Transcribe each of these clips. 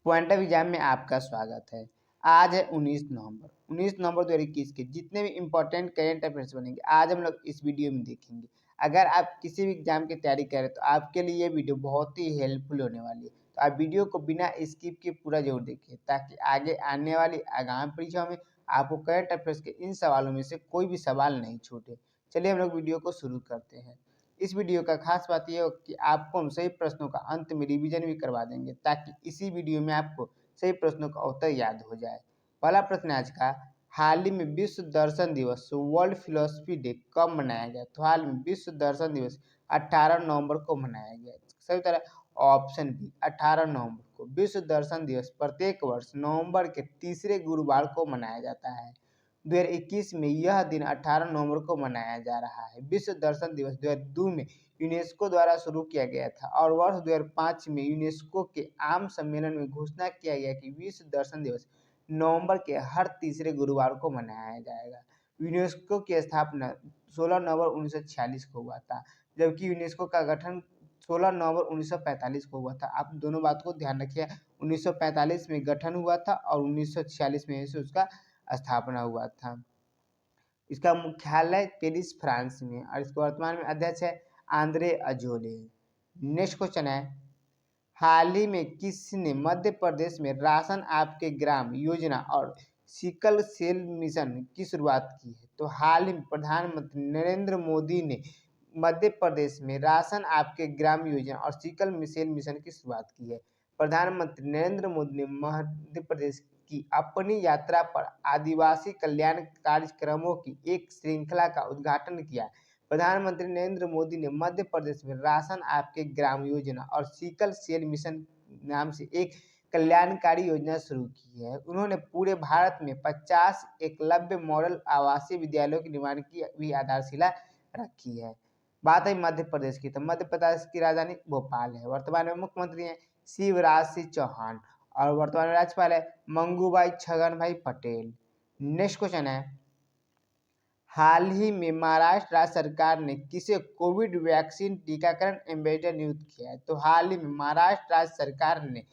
Point of exam में आपका स्वागत है। आज है 19 नवंबर 2021 के जितने भी इम्पोर्टेंट करेंट अफेयर्स बनेंगे आज हम लोग इस वीडियो में देखेंगे। अगर आप किसी भी एग्जाम की तैयारी कर रहे हैं तो आपके लिए ये वीडियो बहुत ही हेल्पफुल होने वाली है। तो आप वीडियो को बिना स्किप के पूरा जरूर देखिए ताकि आगे आने वाली आगामी परीक्षा में आपको करेंट अफेयर्स के इन सवालों में से कोई भी सवाल नहीं छूटे। चलिए हम लोग वीडियो को शुरू करते हैं। इस वीडियो का खास बात यह है कि आपको हम सही प्रश्नों का अंत में रिवीजन भी करवा देंगे ताकि इसी वीडियो में आपको सही प्रश्नों का उत्तर याद हो जाए। पहला प्रश्न आज का, हाल ही में विश्व दर्शन दिवस वर्ल्ड फिलोसफी डे कब मनाया गया? तो हाल में विश्व दर्शन दिवस 18 नवंबर को मनाया गया। सही तरह ऑप्शन बी 18 नवंबर को। विश्व दर्शन दिवस प्रत्येक वर्ष नवंबर के तीसरे गुरुवार को मनाया जाता है। 2021 में यह दिन 18 नवंबर को मनाया जा रहा है। विश्व दर्शन दिवस 2002 में यूनेस्को द्वारा शुरू किया गया था और वर्ष 2005 में यूनेस्को के आम सम्मेलन में घोषणा किया गया कि विश्व दर्शन दिवस नवंबर के हर तीसरे गुरुवार को मनाया जाएगा। यूनेस्को की स्थापना 16 नवंबर 1946 को हुआ था, जबकि यूनेस्को का गठन 16 नवंबर 1945 को हुआ था। आप दोनों बात को ध्यान रखिए, 1945 में गठन हुआ था और 1946 में से उसका स्थापना हुआ था। इसका मुख्यालय पेरिस फ्रांस में और इसके वर्तमान में अध्यक्ष है आंद्रे अजोले। नेक्स्ट क्वेश्चन है, हाल ही में किसने मध्य प्रदेश में राशन आपके ग्राम योजना और सिकल सेल मिशन की शुरुआत की है? तो हाल ही में प्रधानमंत्री नरेंद्र मोदी ने मध्य प्रदेश में राशन आपके ग्राम योजना और सिकल सेल मिशन की शुरुआत की है। प्रधानमंत्री नरेंद्र मोदी ने मध्य प्रदेश की अपनी यात्रा पर आदिवासी कल्याण कार्यक्रमों की एक श्रृंखला का उद्घाटन किया। प्रधानमंत्री नरेंद्र मोदी ने मध्य प्रदेश में राशन आपके ग्राम योजना और सिकल सेल मिशन नाम से एक कल्याणकारी योजना शुरू की है। उन्होंने पूरे भारत में 50 एकलव्य मॉडल आवासीय विद्यालयों के निर्माण की भी आधारशिला रखी है। बात है मध्य प्रदेश की, तो मध्य प्रदेश की राजधानी भोपाल है। वर्तमान में मुख्यमंत्री हैं शिवराज सिंह चौहान और वर्तमान में राज्यपाल है मंगूभाई छगन भाई पटेल। नेक्स्ट क्वेश्चन है, हाल ही में महाराष्ट्र राज्य सरकार ने किसे कोविड वैक्सीन टीकाकरण एम्बेसडर नियुक्त किया है? तो हाल ही में महाराष्ट्र राज्य सरकार ने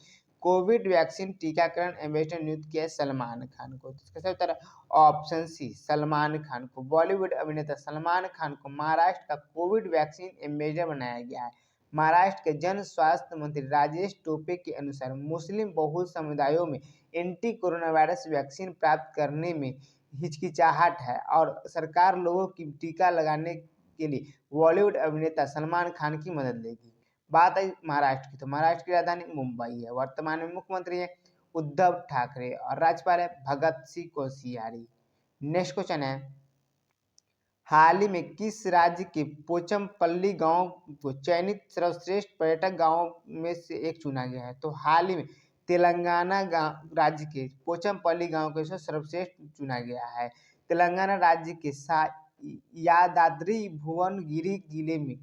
कोविड वैक्सीन टीकाकरण एम्बेसडर नियुक्त किया है सलमान खान को। इसका सही उत्तर ऑप्शन सी सलमान खान को। बॉलीवुड अभिनेता सलमान खान को महाराष्ट्र का कोविड वैक्सीन एम्बेसडर बनाया गया है। महाराष्ट्र के जन स्वास्थ्य मंत्री राजेश टोपे के अनुसार मुस्लिम बहुल समुदायों में एंटी कोरोना वायरस वैक्सीन प्राप्त करने में हिचकिचाहट है और सरकार लोगों की टीका लगाने के लिए बॉलीवुड अभिनेता सलमान खान की मदद लेगी। बात है महाराष्ट्र की, तो महाराष्ट्र की राजधानी मुंबई है। वर्तमान में मुख्यमंत्री है उद्धव ठाकरे और राज्यपाल है भगत सिंह कोश्यारी। नेक्स्ट क्वेश्चन है, हाल ही में किस राज्य के पोचमपल्ली गांव को चयनित सर्वश्रेष्ठ पर्यटक गांव में से एक चुना गया है? तो हाल ही में तेलंगाना राज्य के पोचमपल्ली गांव को सर्वश्रेष्ठ चुना गया है। तेलंगाना राज्य के यादाद्री भुवनगिरी जिले में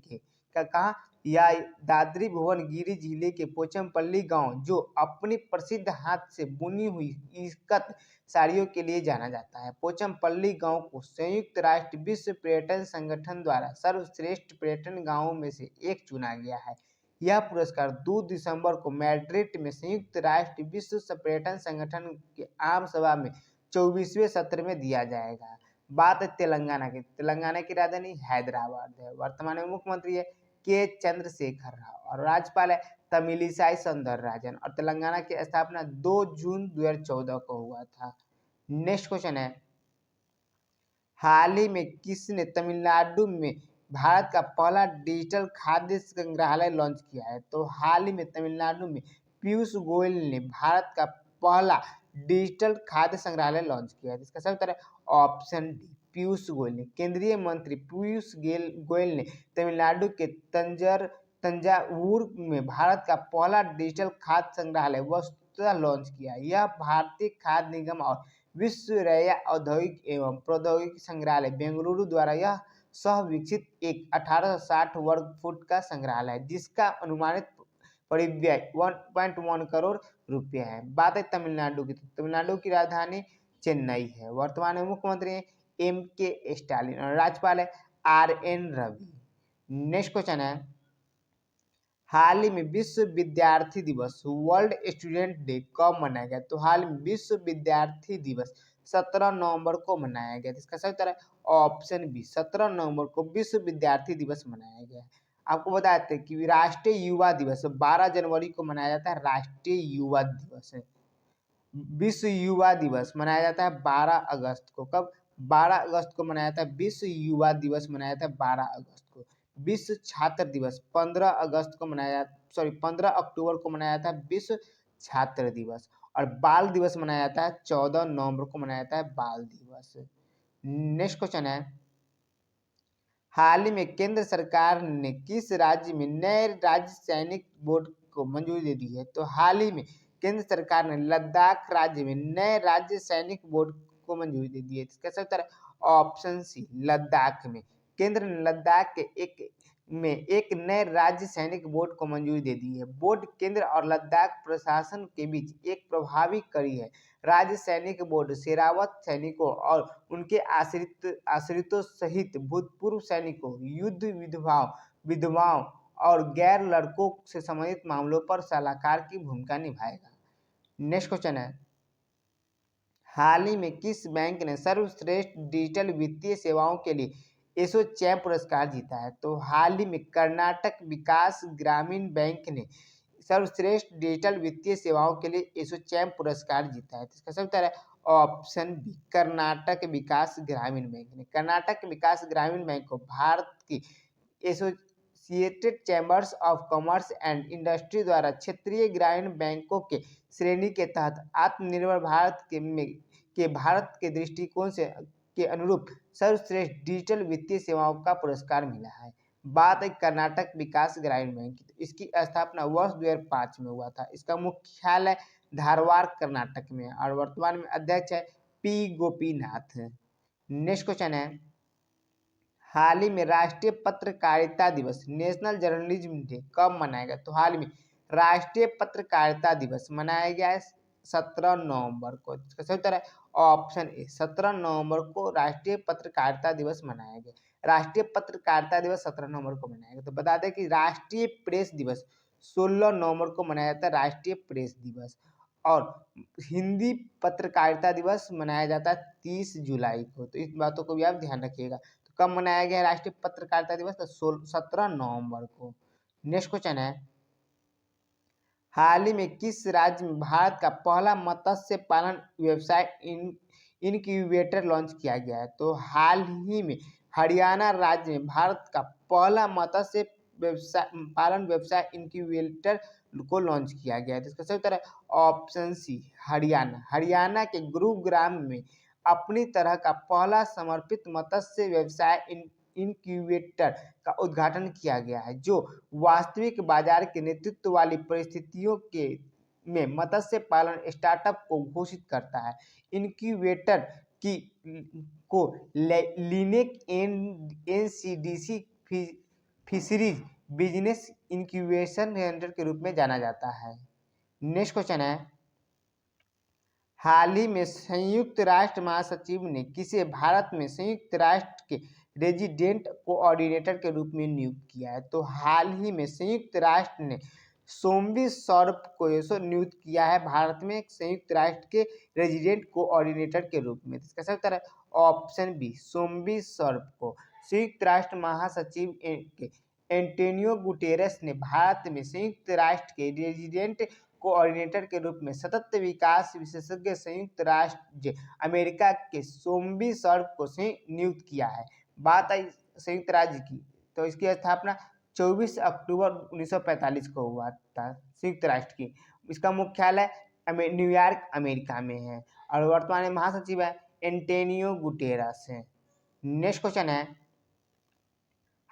कहा यादाद्री भुवनगिरी जिले के पोचमपल्ली गांव जो अपनी प्रसिद्ध हाथ से बुनी हुई इकत साड़ियों के लिए जाना जाता है। पोचमपल्ली गांव को संयुक्त राष्ट्र विश्व पर्यटन संगठन द्वारा सर्वश्रेष्ठ पर्यटन गांवों में से एक चुना गया है। यह पुरस्कार 2 दिसंबर को मैड्रिड में संयुक्त राष्ट्र विश्व पर्यटन संगठन के आम सभा में 24वें सत्र में दिया जाएगा। बात है तेलंगाना की, तेलंगाना की राजधानी हैदराबाद है। वर्तमान में मुख्यमंत्री है के चंद्रशेखर राव और राज्यपाल है तमिलिसाई सौंदरराजन और तेलंगाना की स्थापना 2 जून 2014 को हुआ था। नेक्स्ट क्वेश्चन है, हाल ही में किसने तमिलनाडु में भारत का पहला डिजिटल खाद्य संग्रहालय लॉन्च किया है? तो हाल ही में तमिलनाडु में पीयूष गोयल ने भारत का पहला डिजिटल खाद्य संग्रहालय लॉन्च किया है। इसका सही उत्तर है ऑप्शन डी पीयूष गोयल ने। केंद्रीय मंत्री पीयूष गोयल ने तमिलनाडु के तंजावुर में भारत का पहला डिजिटल खाद्य संग्रहालय वस्तुतः लॉन्च किया। यह भारतीय खाद्य निगम और विश्वरैया औद्योगिक एवं प्रौद्योगिकी संग्रहालय बेंगलुरु द्वारा यह सह विकसित एक 1860 वर्ग फुट का संग्रहालय है जिसका अनुमानित परिव्यय 1.1 करोड़ रुपये है। बात है तमिलनाडु की, तमिलनाडु की राजधानी चेन्नई है। वर्तमान में मुख्यमंत्री है MK स्टालिन और राज्यपाल है RN रवि। नेक्स्ट क्वेश्चन है, हाल ही में विश्व विद्यार्थी दिवस वर्ल्ड स्टूडेंट डे कब मनाया गया? तो हाल में विश्व विद्यार्थी दिवस 17 नवंबर को मनाया गया। इसका सही उत्तर है ऑप्शन बी, 17 नवंबर को विश्व विद्यार्थी दिवस मनाया गया। आपको बता देते हैं कि राष्ट्रीय युवा दिवस 12 जनवरी को मनाया जाता है। राष्ट्रीय युवा दिवस है। विश्व युवा दिवस मनाया जाता है 12 अगस्त को। कब? 12 अगस्त को मनाया जाता है विश्व युवा दिवस, मनाया जाता है 12 अगस्त को। विश्व छात्र दिवस 15 अगस्त को मनाया 15 अक्टूबर को मनाया जाता है विश्व छात्र दिवस। और बाल दिवस मनाया जाता है 14 नवंबर को मनाया जाता है बाल दिवस। नेक्स्ट क्वेश्चन है, हाल ही में केंद्र सरकार ने किस राज्य में नए राज्य सैनिक बोर्ड को मंजूरी दे दी है? तो हाल ही में केंद्र सरकार ने लद्दाख राज्य में नए राज्य सैनिक बोर्ड को मंजूरी दे दी है। इसका सही उत्तर है ऑप्शन सी, लद्दाख में। केंद्र ने लद्दाख के एक नए राज्य सैनिक बोर्ड को मंजूरी दे दी है। बोर्ड केंद्र और लद्दाख प्रशासन के बीच एक प्रभावी कड़ी है। राज्य सैनिक बोर्ड सेवारत सैनिकों और उनके आश्रितों सहित भूतपूर्व सैनिकों, युद्ध विधवाओं और गैर लड़कों से संबंधित मामलों पर सलाहकार की भूमिका निभाएगा। नेक्स्ट क्वेश्चन है, हाल ही में किस बैंक ने सर्वश्रेष्ठ डिजिटल वित्तीय सेवाओं के लिए एसोचैम पुरस्कार जीता है? तो हाल ही में कर्नाटक विकास ग्रामीण बैंक ने सर्वश्रेष्ठ डिजिटल वित्तीय सेवाओं के लिए एसोचैम पुरस्कार जीता है। इसका सही उत्तर है ऑप्शन बी, कर्नाटक विकास ग्रामीण बैंक ने। कर्नाटक विकास ग्रामीण बैंक को भारत की associated chambers of commerce and industry द्वारा क्षेत्रीय ग्रामीण बैंकों के श्रेणी के तहत आत्मनिर्भर भारत के भारत के दृष्टिकोण से के अनुरूप सर्वश्रेष्ठ डिजिटल वित्तीय सेवाओं का पुरस्कार मिला है। बात है कर्नाटक विकास ग्रामीण बैंक की, तो इसकी स्थापना वर्ष 2005 में हुआ था। इसका मुख्यालय धारवाड़ कर्नाटक में है और वर्तमान में अध्यक्ष है पी गोपीनाथ। नेक्स्ट क्वेश्चन है, हाल ही में राष्ट्रीय पत्रकारिता दिवस नेशनल जर्नलिज्म डे कब मनाया गया? तो हाल में राष्ट्रीय पत्रकारिता दिवस मनाया गया है 17 नवंबर को। इसका सही उत्तर है ऑप्शन ए, 17 नवंबर को राष्ट्रीय पत्रकारिता दिवस मनाया गया। राष्ट्रीय पत्रकारिता दिवस 17 नवंबर को मनाया गया। तो बता दें कि राष्ट्रीय प्रेस दिवस 16 नवंबर को मनाया जाता है, राष्ट्रीय प्रेस दिवस। और हिंदी पत्रकारिता दिवस मनाया जाता है 30 जुलाई को। तो इस बातों को भी आप ध्यान रखिएगा। तो कब मनाया गया राष्ट्रीय पत्रकारिता दिवस? तो 17 नवंबर को। नेक्स्ट क्वेश्चन है, हाल ही में किस राज्य में भारत का पहला मत्स्य पालन व्यवसाय इनक्यूबेटर लॉन्च किया गया है? तो हाल ही में हरियाणा राज्य में भारत का पहला मत्स्य पालन व्यवसाय इनक्यूबेटर को लॉन्च किया गया है। तो इसका सही उत्तर है ऑप्शन सी, हरियाणा। हरियाणा के गुरुग्राम में अपनी तरह का पहला समर्पित मत्स्य व्यवसाय इनक्यूबेटर का उद्घाटन किया गया है, जो वास्तविक बाजार के नेतृत्व वाली परिस्थितियों के में मत्स्य पालन स्टार्टअप को घोषित करता है। इनक्यूबेटर की को LINAC NCDC fisheries business incubation centre के रूप में जाना जाता है। नेक्स्ट क्वेश्चन है, हाल ही में संयुक्त राष्ट्र महासचिव ने किसे भारत में संयुक्त राष्ट्र के रेजिडेंट कोऑर्डिनेटर के रूप में नियुक्त किया है? तो हाल ही में संयुक्त राष्ट्र ने सोमवी सौरभ को नियुक्त किया है भारत में संयुक्त राष्ट्र के रेजिडेंट कोऑर्डिनेटर के रूप में। इसका सही उत्तर है ऑप्शन बी, सोमवी सौरभ को। संयुक्त राष्ट्र महासचिव एंटोनियो गुटेरेस ने भारत में संयुक्त राष्ट्र के रेजिडेंट कोऑर्डिनेटर के रूप में सतत विकास विशेषज्ञ संयुक्त राष्ट्र अमेरिका के सोमवी सौरभ को नियुक्त किया है। बात आई संयुक्त राज्य की, तो इसकी स्थापना 24 अक्टूबर 1945 को हुआ था संयुक्त राष्ट्र की। इसका मुख्यालय न्यूयॉर्क अमेरिका में है और वर्तमान में महासचिव है एंटोनियो गुटेरेस है। नेक्स्ट क्वेश्चन है,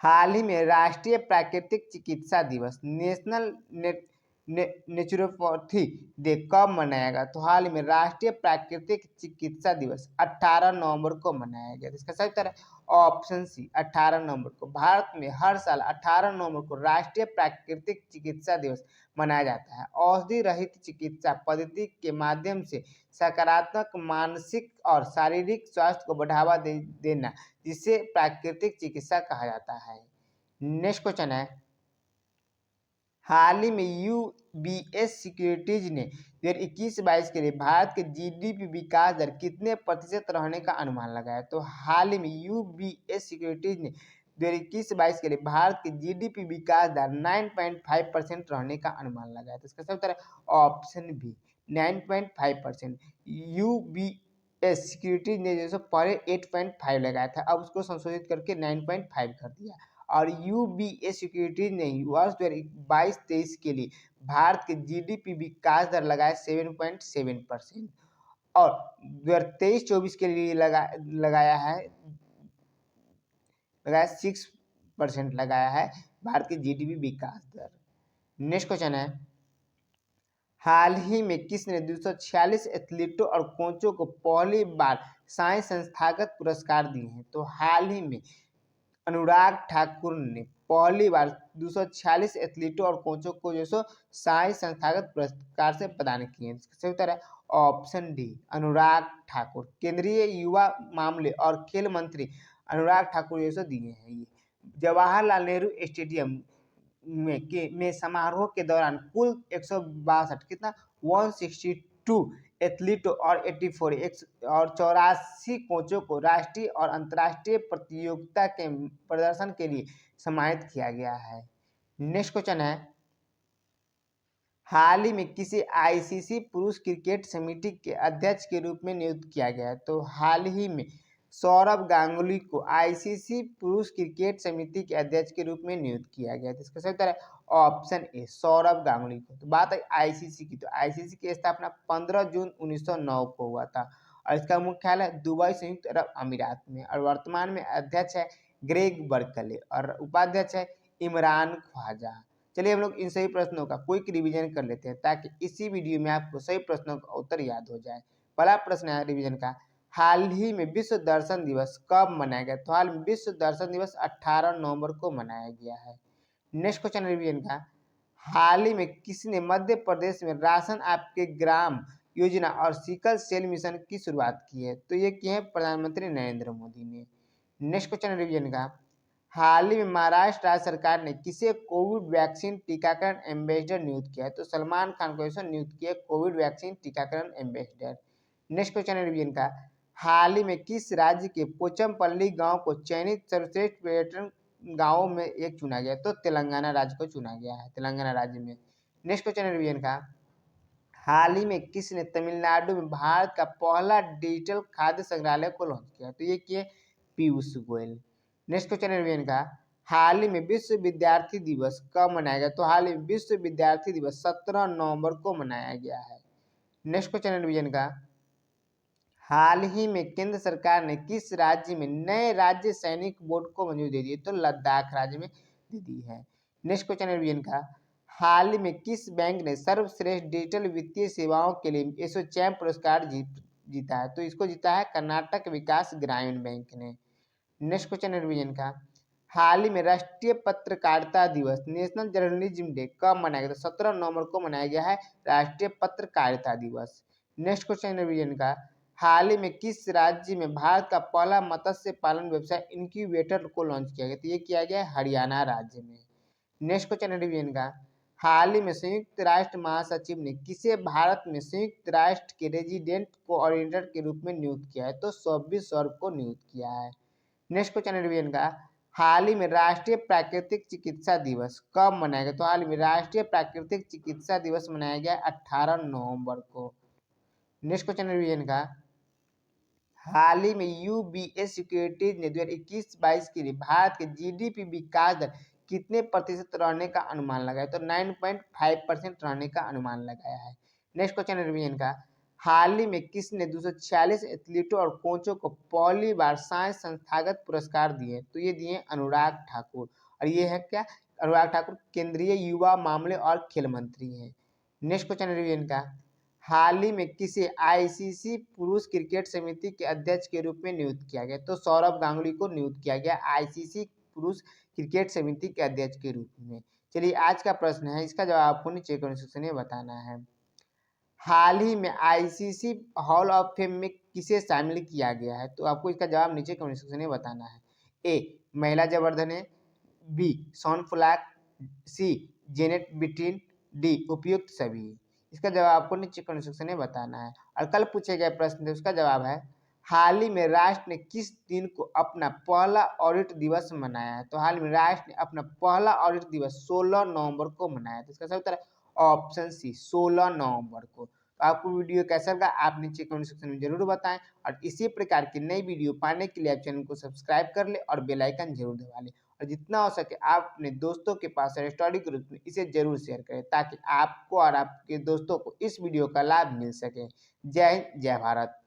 हाल ही में राष्ट्रीय प्राकृतिक चिकित्सा दिवस नेशनल नेचुरोपैथी डे कब मनाया गया? तो हाल ही में राष्ट्रीय प्राकृतिक चिकित्सा दिवस 18 नवंबर को मनाया गया। इसका सही उत्तर है ऑप्शन सी, 18 नवंबर को। भारत में हर साल 18 नवंबर को राष्ट्रीय प्राकृतिक चिकित्सा दिवस मनाया जाता है। औषधि रहित चिकित्सा पद्धति के माध्यम से सकारात्मक मानसिक और शारीरिक स्वास्थ्य को बढ़ावा देना, जिसे प्राकृतिक चिकित्सा कहा जाता है। नेक्स्ट क्वेश्चन है, हाल ही में यूबीएस सिक्योरिटीज ने 2021-22 के लिए भारत के जीडीपी विकास दर कितने प्रतिशत रहने का अनुमान लगाया। तो हाल ही में यूबीएस सिक्योरिटीज ने 2021-22 के लिए भारत के जीडीपी विकास दर 9.5% रहने का अनुमान लगाया। तो इसका सही उत्तर है ऑप्शन बी 9.5%। यूबीएस सिक्योरिटीज ने जैसे पहले 8.5 लगाया था, अब उसको संशोधित करके 9.5 कर दिया। और यूबीएस सिक्योरिटीज ने वर्ष 2022-23 के लिए भारत के जीडीपी विकास दर लगाया 7.7% और 2023-24 के लिए लगाया 6% लगाया है भारत की जीडीपी विकास दर। नेक्स्ट क्वेश्चन है, हाल ही में किसने 246 एथलीटों और कोचों को पहली बार साई संस्थागत पुरस्कार दिए हैं। तो हाल ही में अनुराग ठाकुर ने पहली बार 246 एथलीटों और कोचों को जो सो साई संस्थागत पुरस्कार से प्रदान किए हैं। सही उत्तर है ऑप्शन डी अनुराग ठाकुर। केंद्रीय युवा मामले और खेल मंत्री अनुराग ठाकुर जो दिए हैं। ये जवाहरलाल नेहरू स्टेडियम में समारोह के दौरान कुल 162 कितना 162 एथलीटों और 84 और 84 कोचों को राष्ट्रीय और अंतर्राष्ट्रीय प्रतियोगिता के प्रदर्शन के लिए सम्मानित किया गया है। नेक्स्ट क्वेश्चन है, हाल ही में किसी आईसीसी पुरुष क्रिकेट समिति के अध्यक्ष के रूप में नियुक्त किया गया है। तो हाल ही में सौरभ गांगुली को आईसीसी पुरुष क्रिकेट समिति के अध्यक्ष के रूप में नियुक्त किया गया है। इसका सही उत्तर है ऑप्शन ए सौरभ गांगुली को। तो बात है आईसीसी की, तो आईसीसी की स्थापना 15 जून 1909 को हुआ था और इसका मुख्यालय दुबई संयुक्त अरब अमीरात में। और वर्तमान में अध्यक्ष है ग्रेग बर्कले और उपाध्यक्ष है इमरान ख्वाजा। चलिए हम लोग इन सभी प्रश्नों का क्विक रिवीजन कर लेते हैं ताकि इसी वीडियो में आपको सही प्रश्नों का उत्तर याद हो जाए। पहला प्रश्न है रिवीजन का, हाल ही में विश्व दर्शन दिवस कब मनाया गया। तो हाल में विश्व दर्शन दिवस 18 नवंबर को मनाया गया है। नेक्स्ट क्वेश्चन रिवीजन का, हाल ही में किसने मध्य प्रदेश में राशन आपके ग्राम योजना और सिकल सेल मिशन की शुरुआत की है। तो ये किए हैं प्रधानमंत्री नरेंद्र मोदी ने। नेक्स्ट क्वेश्चन रिवीजन का, हाल ही में महाराष्ट्र राज्य सरकार ने किसे कोविड वैक्सीन टीकाकरण एम्बेसडर नियुक्त किया है। तो सलमान खान को नियुक्त किया कोविड वैक्सीन टीकाकरण एम्बेसडर। नेक्स्ट क्वेश्चन रिवीजन का, हाल ही में किस राज्य के पोचमपल्ली गांव को चयनित सर्वश्रेष्ठ पर्यटन गांवों में एक चुना गया। तो तेलंगाना राज्य को चुना गया है, तेलंगाना राज्य में। नेक्स्ट क्वेश्चन रिवीजन का, हाल ही में किसने तमिलनाडु में भारत का पहला डिजिटल खाद्य संग्रहालय को लॉन्च किया। तो ये किए Piyush Goyal. Next question revision का, हाल ही में विश्व विद्यार्थी दिवस कब मनाया गया। तो हाल ही में विश्व विद्यार्थी दिवस 17 नवंबर को मनाया गया है। नेक्स्ट क्वेश्चन रिवीजन का, हाल ही में केंद्र सरकार ने किस राज्य में नए राज्य सैनिक बोर्ड को मंजूरी दे दी है। तो लद्दाख राज्य में दे दी है। नेक्स्ट क्वेश्चन रिवीजन का, हाल ही में किस बैंक ने सर्वश्रेष्ठ डिजिटल वित्तीय सेवाओं के लिए एसोचैम पुरस्कार जीता है। तो इसको जीता है कर्नाटक विकास ग्रामीण बैंक ने। नेक्स्ट क्वेश्चन रिवीजन का, हाल ही में राष्ट्रीय पत्रकारिता दिवस नेशनल जर्नलिज्म डे कब मनाया गया। तो 17 नवंबर को मनाया गया है राष्ट्रीय पत्रकारिता दिवस। नेक्स्ट क्वेश्चन रिवीजन का, हाल ही में किस राज्य में भारत का पहला मत्स्य पालन व्यवसाय इंक्यूबेटर को लॉन्च किया गया। तो ये किया गया है हरियाणा राज्य में। नेक्स्ट क्वेश्चन रिवीजन का, हाल ही में संयुक्त राष्ट्र महासचिव ने किसे भारत में संयुक्त राष्ट्र के रेजिडेंट कोऑर्डिनेटर के रूप में नियुक्त किया है। तो सौम्य सौरभ को नियुक्त किया है। नेक्स्ट क्वेश्चन रिवीजन का, हाल ही में राष्ट्रीय प्राकृतिक चिकित्सा दिवस कब मनाया गया। तो हाल ही में राष्ट्रीय प्राकृतिक चिकित्सा दिवस मनाया गया 18 नवंबर को। नेक्स्ट क्वेश्चन रिवीजन का, हाल ही में यूबीएस सिक्योरिटीज ने 2021-22 के लिए भारत के जीडीपी विकास दर कितने प्रतिशत रहने का अनुमान लगाया। तो 9.5% रहने का अनुमान लगाया है। नेक्स्ट क्वेश्चन रिवीजन का, हाल ही में किसने 246 एथलीटों और कोचों को पहली बार साइंस संस्थागत पुरस्कार दिए। तो ये दिए पुराग ठाकुर और ये है क्या अनुराग ठाकुर केंद्रीय युवा मामले और खेल मंत्री हैं। नेक्स्ट क्वेश्चन रिवीजन का, हाल ही में किसे आईसीसी पुरुष क्रिकेट समिति के अध्यक्ष के रूप में नियुक्त किया गया। तो सौरभ गांगुली को नियुक्त किया गया आईसीसी पुरुष क्रिकेट समिति के अध्यक्ष के रूप में। चलिए आज का प्रश्न है, इसका जवाब आपको नीचे कमेंट सेक्शन में बताना है। हाल ही में आईसीसी हॉल ऑफ फेम में किसे शामिल किया गया है। तो आपको इसका जवाब नीचे कमेंट सेक्शन में बताना है। ए महिला जवर्धने, बी शॉन फ्लैक, सी जेनेट बिटवीन डी उपयुक्त सभी। इसका जवाब आपको नीचे कमेंट सेक्शन में बताना है। और कल पूछे गए प्रश्न थे उसका जवाब है हाल ही में राष्ट्र ने किस दिन को अपना पहला ऑडिट दिवस मनाया है। तो हाल ही में राष्ट्र ने अपना पहला ऑडिट दिवस 16 नवंबर को मनाया। तो इसका सही उत्तर है ऑप्शन सी 16 नवंबर को। तो आपको वीडियो कैसा लगा आप नीचे कमेंट सेक्शन में जरूर बताएं और इसी प्रकार की नई वीडियो पाने के लिए आप चैनल को सब्सक्राइब कर ले और बेल आइकन जरूर दबा लें और जितना हो सके आप अपने दोस्तों के पास स्टडी ग्रुप में इसे जरूर शेयर करें ताकि आपको और आपके दोस्तों को इस वीडियो का लाभ मिल सके। जय हिंद जय भारत।